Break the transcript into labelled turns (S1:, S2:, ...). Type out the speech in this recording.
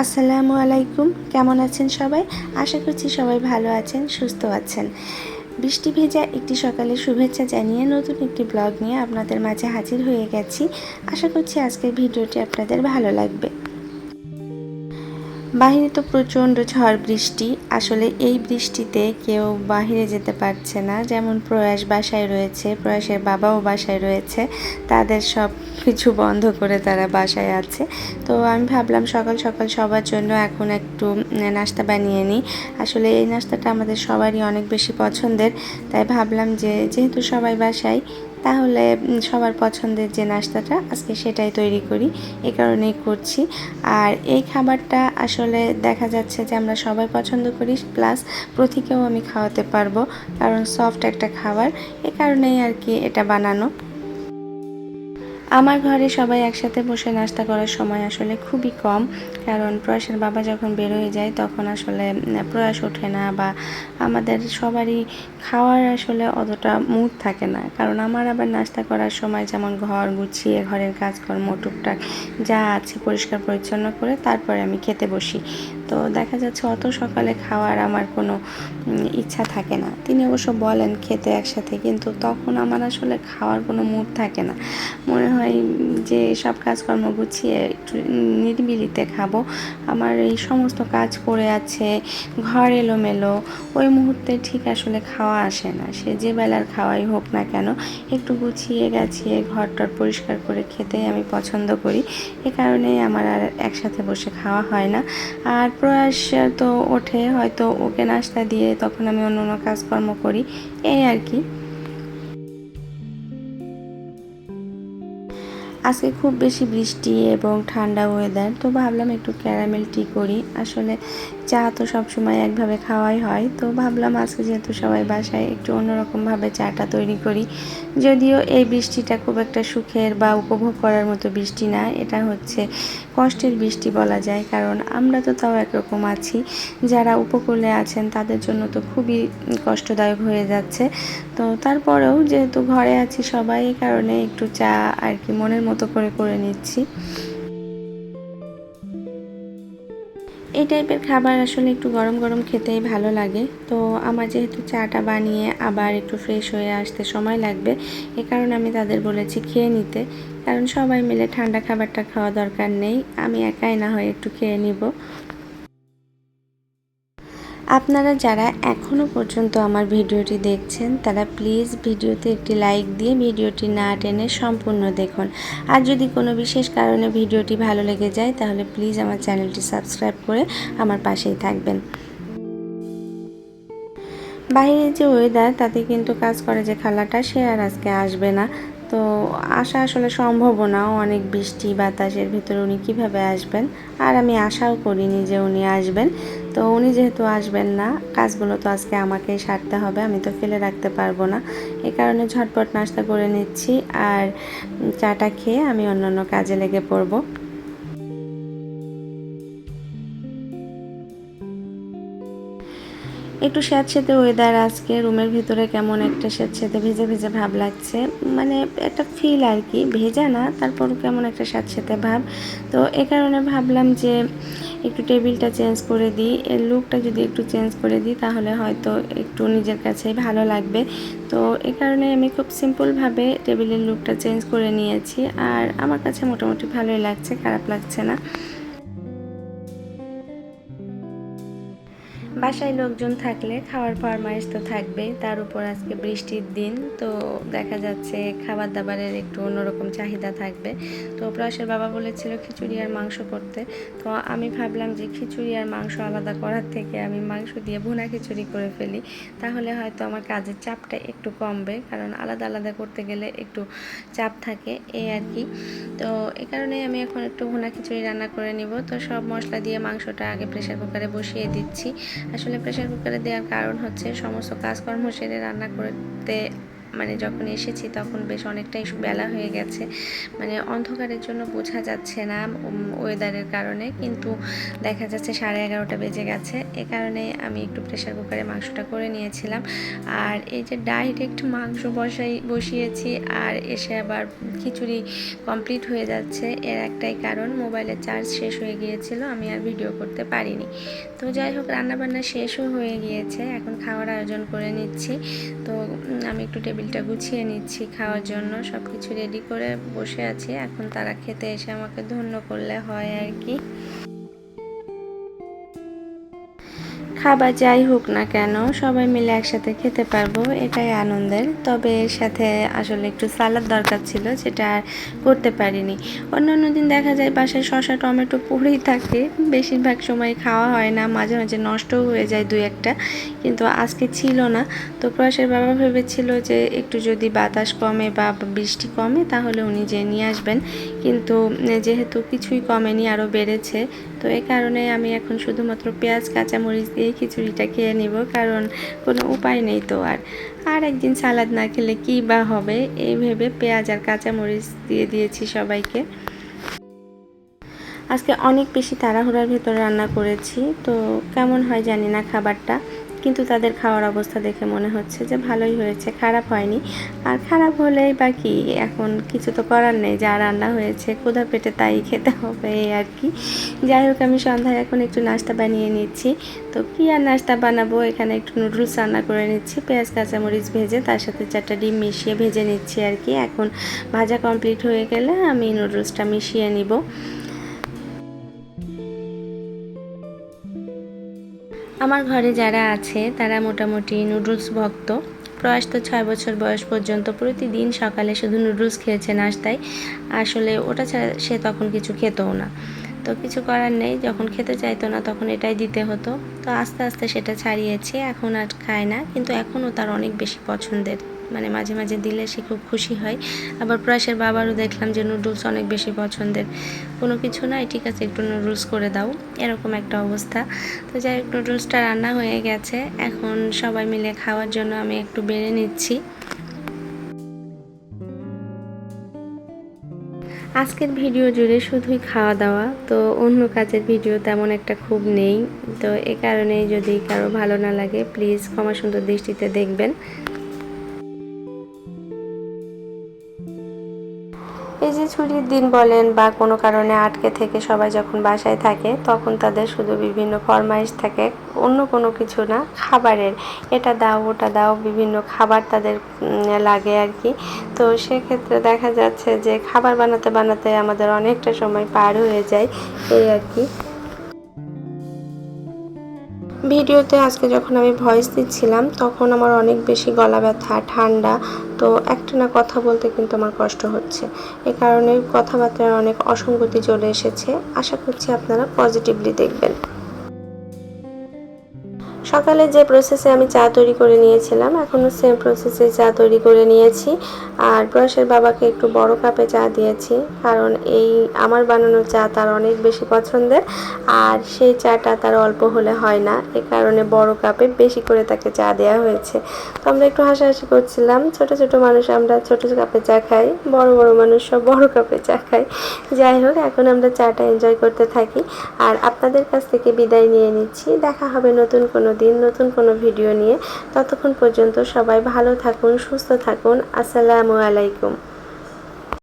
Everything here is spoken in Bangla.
S1: আসসালামু আলাইকুম। কেমন আছেন সবাই? আশা করছি সবাই ভালো আছেন, সুস্থ আছেন। বৃষ্টি ভেজা একটি সকালের শুভেচ্ছা জানিয়ে নতুন একটি ব্লগ নিয়ে আপনাদের মাঝে হাজির হয়ে গেছি। আশা করছি আজকের ভিডিওটি আপনাদের ভালো লাগবে। বাহিরে তো প্রচণ্ড ঝড় বৃষ্টি। আসলে এই বৃষ্টিতে কেউ বাহিরে যেতে পারছে না। যেমন প্রয়াস বাসায় রয়েছে, প্রয়াসের বাবাও বাসায় রয়েছে। তাদের সব কিছু বন্ধ করে তারা বাসায় আছে। তো আমি ভাবলাম সকাল সকাল সবার জন্য এখন একটু নাস্তা বানিয়ে নিই। আসলে এই নাস্তাটা আমাদের সবারই অনেক বেশি পছন্দের। তাই ভাবলাম যে যেহেতু সবাই বাসায়, তাহলে সবার পছন্দের যে নাস্তাটা আজকে সেটাই তৈরি করি, এ কারণেই করছি। আর এই খাবারটা আসলে দেখা যাচ্ছে যে আমরা সবাই পছন্দ করি, প্লাস প্রতীকেও আমি খাওয়াতে পারবো, কারণ সফট একটা খাবার, এ কারণেই আর কি এটা বানানো। আমার ঘরে সবাই একসাথে বসে নাস্তা করার সময় আসলে খুবই কম, কারণ প্রয়াসের বাবা যখন বের হয়ে যায় তখন আসলে প্রয়াস ওঠে না, বা আমাদের সবারই খাওয়ার আসলে অতটা মুড থাকে না। কারণ আমার আবার নাস্তা করার সময় যেমন ঘর গুছিয়ে ঘরের কাজকর্ম টুকটাক যা আছে পরিষ্কার পরিচ্ছন্ন করে তারপরে আমি খেতে বসি। তো দেখা যাচ্ছে অত সকালে খাওয়ার আমার কোনো ইচ্ছা থাকে না। তিনি অবশ্য বলেন খেতে একসাথে, কিন্তু তখন আমার আসলে খাওয়ার কোনো মুড থাকে না। মনে হয় যে সব কাজকর্ম গুছিয়ে একটু নিরিবিলিতে খাবো। আমার এই সমস্ত কাজ পড়ে আছে, ঘর এলোমেলো, ওই মুহূর্তে ঠিক আসলে খাওয়া আসে না। সে যে বেলার খাওয়াই হোক না কেন, একটু গুছিয়ে গাছিয়ে ঘরটার পরিষ্কার করে খেতেই আমি পছন্দ করি। এ কারণেই আমার আর একসাথে বসে খাওয়া হয় না। আর প্রয়াস তো ওঠে, হয়তো ওকে নাস্তা দিয়ে তখন আমি অন্য অন্য কাজকর্ম করি, এই আর কি। আজকে খুব বেশি বৃষ্টি এবং ঠান্ডা ওয়েদার, তো ভাবলাম একটু ক্যারামেল টি করি। আসলে চা তো সবসময় একভাবে খাওয়াই হয়, তো ভাবলাম আজকে যেহেতু সবাই বাসায়, একটু অন্যরকমভাবে চাটা তৈরি করি। যদিও এই বৃষ্টিটা খুব একটা সুখের বা উপভোগ করার মতো বৃষ্টি না, এটা হচ্ছে কষ্টের বৃষ্টি বলা যায়। কারণ আমরা তো তাও একরকম আছি, যারা উপকূলে আছেন তাদের জন্য তো খুবই কষ্টদায়ক হয়ে যাচ্ছে। তো তারপরেও যেহেতু ঘরে আছি সবাই, এই কারণে একটু চা আর কি মনের মতো করে করে নিচ্ছি। এই টাইপের খাবার আসলে একটু গরম গরম খেতেই ভালো লাগে। তো আমার যেহেতু চাটা বানিয়ে আবার একটু ফ্রেশ হয়ে আসতে সময় লাগবে, এ কারণে আমি তাদের বলেছি খেয়ে নিতে, কারণ সবাই মিলে ঠান্ডা খাবারটা খাওয়া দরকার নেই, আমি একাই না হয় একটু খেয়ে নিব। আপনারা যারা এখনও পর্যন্ত আমার ভিডিওটি দেখছেন তারা প্লিজ ভিডিওতে একটি লাইক দিয়ে ভিডিওটি না টেনে সম্পূর্ণ দেখুন। আর যদি কোনো বিশেষ কারণে ভিডিওটি ভালো লেগে যায় তাহলে প্লিজ আমার চ্যানেলটি সাবস্ক্রাইব করে আমার পাশেই থাকবেন। বাইরের যে ওয়েদার, তাতে কিন্তু কাজ করে যে খালাটা, সে আর আজকে আসবে না। তো আসা আসলে সম্ভবও না, অনেক বৃষ্টি বাতাসের ভিতরে উনি কীভাবে আসবেন। আর আমি আশাও করিনি যে উনি আসবেন। তো উনি যেহেতু আসবেন না, কাজগুলো তো আজকে আমাকেই সারতে হবে, আমি তো ফেলে রাখতে পারবো না। এ কারণে ঝটপট নাস্তা করে নিচ্ছি, আর চাটা খেয়ে আমি অন্যান্য কাজে লেগে পড়বো। একটু স্যাঁতসেঁতে ওয়েদার আজকে, রুমের ভিতরে কেমন একটা স্যাঁতসেঁতে ভেজে ভেজে ভাব লাগছে, মানে একটা ফিল আর কি, ভেজা না তারপরও কেমন একটা স্যাঁতসেঁতে ভাব। তো এ কারণে ভাবলাম যে একটু টেবিলটা চেঞ্জ করে দিই, এর লুকটা যদি একটু চেঞ্জ করে দিই তাহলে হয়তো একটু নিজের কাছেই ভালো লাগবে। তো এ কারণে আমি খুব সিম্পলভাবে টেবিলের লুকটা চেঞ্জ করে নিয়েছি, আর আমার কাছে মোটামুটি ভালোই লাগছে, খারাপ লাগছে না। বাসায় লোকজন থাকলে খাওয়ার ফরমাইশ তো থাকবেই, তার উপর আজকে বৃষ্টির দিন, তো দেখা যাচ্ছে খাবার দাবারের একটু অন্যরকম চাহিদা থাকবে। তো প্রয়াসের বাবা বলেছিল খিচুড়ি আর মাংস করতে, তো আমি ভাবলাম যে খিচুড়ি আর মাংস আলাদা করার থেকে আমি মাংস দিয়ে ভুনা খিচুড়ি করে ফেলি, তাহলে হয়তো আমার কাজের চাপটা একটু কমবে, কারণ আলাদা আলাদা করতে গেলে একটু চাপ থাকে, এই আর কি। তো এ কারণে আমি এখন একটু ভুনা খিচুড়ি রান্না করে নিব। তো সব মশলা দিয়ে মাংসটা আগে প্রেসার কুকারে বসিয়ে দিচ্ছি। আসলে প্রেসার কুকারে দেওয়ার কারণ হচ্ছে সমস্ত কাজকর্ম সেরে রান্না করতে মানে যখন এসেছি তখন বেশ অনেকটাই বেলা হয়ে গেছে, মানে অন্ধকারের জন্য বোঝা যাচ্ছে না ওয়েদারের কারণে, কিন্তু দেখা যাচ্ছে 11:30 বেজে গেছে। এ কারণে আমি একটু প্রেশার কুকারে মাংসটা করে নিয়েছিলাম। আর এই যে ডাইরেক্ট মাংস বসিয়েছি আর এসে আবার খিচুড়ি কমপ্লিট হয়ে যাচ্ছে, এর একটাই কারণ মোবাইলের চার্জ শেষ হয়ে গিয়েছিল, আমি আর ভিডিও করতে পারিনি। তো যাই হোক, রান্নাবান্না শেষও হয়ে গিয়েছে, এখন খাওয়ার আয়োজন করে নিচ্ছি। তো আমি একটু টেবিলটা গুছিয়ে নিচ্ছি খাওয়ার জন্য, সব কিছু রেডি করে বসে আছি। এখন তারা খেতে এসে আমাকে ধন্য করলে হয় আর কি। খাবার যাই হোক না কেন সবাই মিলে একসাথে খেতে পারবো, এটাই আনন্দের। তবে এর সাথে আসলে একটু সালাদ দরকার ছিল, যেটা আর করতে পারিনি। অন্যান্য দিন দেখা যায় বাসায় শসা টমেটো পড়েই থাকে, বেশিরভাগ সময় খাওয়া হয় না, মাঝে মাঝে নষ্টও হয়ে যায় দুই একটা, কিন্তু আজকে ছিল না। তো প্রয়াসের বাবা ভেবেছিল যে একটু যদি বাতাস কমে বা বৃষ্টি কমে তাহলে উনি যে নিয়ে আসবেন, কিন্তু যেহেতু কিছুই কমেনি, আরও বেড়েছে। তো এই কারণে আমি এখন শুধুমাত্র পেঁয়াজ কাঁচামরিচ দিয়ে খিচুড়িটা খেয়ে নিব, কারণ কোনো উপায় নেই তো। আর একদিন সালাদ না খেলে কী বা হবে, এই ভেবে পেঁয়াজ আর কাঁচামরিচ দিয়ে দিয়েছি সবাইকে। আজকে অনেক বেশি তাড়াহুড়ার ভেতরে রান্না করেছি, তো কেমন হয় জানি না খাবারটা, কিন্তু তাদের খাওয়ার অবস্থা দেখে মনে হচ্ছে যে ভালোই হয়েছে, খারাপ হয়নি। আর খারাপ হলেই বা কি, এখন কিছু তো করার নেই, যা রান্না হয়েছে ক্ষুধা পেটে তাই খেতে হবে এই আর কি। যাই হোক, আমি সন্ধ্যায় এখন একটু নাস্তা বানিয়ে নিচ্ছি। তো কী আর নাস্তা বানাবো, এখানে একটু নুডলস রান্না করে নিচ্ছি, পেঁয়াজ কাঁচামরিচ ভেজে তার সাথে 4টা ডিম মিশিয়ে ভেজে নিচ্ছি আর কি। এখন ভাজা কমপ্লিট হয়ে গেলে আমি নুডলসটা মিশিয়ে নিব। আমার ঘরে যারা আছে তারা মোটামুটি নুডলস ভক্ত। প্রয়াস তো 6 বছর বয়স পর্যন্ত প্রতিদিন সকালে শুধু নুডলস খেয়েছে নাস্তায়, আসলে ওটা ছাড়া সে তখন কিছু খেতও না। তো কিছু করার নেই, যখন খেতে চাইতো না তখন এটাই দিতে হতো। তো আস্তে আস্তে সেটা ছাড়িয়েছে, এখন আর খায় না, কিন্তু এখনও তার অনেক বেশি পছন্দের, মানে মাঝে মাঝে দিলে সে খুব খুশি হয়। আবার প্রয়াসের বাবারও দেখলাম যে নুডলস অনেক বেশি পছন্দের, কোনো কিছু নাই ঠিক আছে একটু নুডলস করে দাও, এরকম একটা অবস্থা। তো যাই হোক, নুডলসটা রান্না হয়ে গেছে, এখন সবাই মিলে খাওয়ার জন্য আমি একটু বেড়ে নিচ্ছি। আজকের ভিডিও জুড়ে শুধুই খাওয়া দাওয়া, তো অন্য কাজের ভিডিও তেমন একটা খুব নেই। তো এ কারণে যদি কারো ভালো না লাগে প্লিজ ক্ষমা সুন্দর দৃষ্টিতে দেখবেন। এই যে ছুটির দিন বলেন বা কোনো কারণে আটকে থেকে সবাই যখন বাসায় থাকে, তখন তাদের শুধু বিভিন্ন ফরমাইশ থাকে, অন্য কোনো কিছু না, খাবারের। এটা দাও ওটা দাও, বিভিন্ন খাবার তাদের লাগে আর কি। তো সেক্ষেত্রে দেখা যাচ্ছে যে খাবার বানাতে বানাতে আমাদের অনেকটা সময় পার হয়ে যায় এই আর কি। ভিডিওতে আজকে যখন আমি ভয়েস দিচ্ছিলাম তখন আমার অনেক বেশি গলা ব্যথা, ঠান্ডা, তো একটানা কথা বলতে কিন্তু আমার কষ্ট হচ্ছে। এ কারণে কথাবার্তায় অনেক অসঙ্গতি চলে এসেছে, আশা করছি আপনারা পজিটিভলি দেখবেন। সকালে যে প্রসেসে আমি চা তৈরি করে নিয়েছিলাম, এখনও সেম প্রসেসে চা তৈরি করে নিয়েছি। আর প্রয়াসের বাবাকে একটু বড় কাপে চা দিয়েছি, কারণ এই আমার বানানো চা তার অনেক বেশি পছন্দের, আর সেই চাটা তার অল্প হলে হয় না, এ কারণে বড় কাপে বেশি করে তাকে চা দেওয়া হয়েছে। তো আমরা একটু হাসাহাসি করছিলাম, ছোট ছোট মানুষ আমরা ছোট কাপে চা খাই, বড় বড় মানুষ সব বড় কাপে চা খাই। যাই হোক, এখন আমরা চাটা এনজয় করতে থাকি আর আপনাদের কাছ থেকে বিদায় নিয়ে নিচ্ছি। দেখা হবে নতুন কোনো দিন নতুন কোনো ভিডিও নিয়ে। ততক্ষণ পর্যন্ত সবাই ভালো থাকুন, সুস্থ থাকুন। আসসালামু আলাইকুম।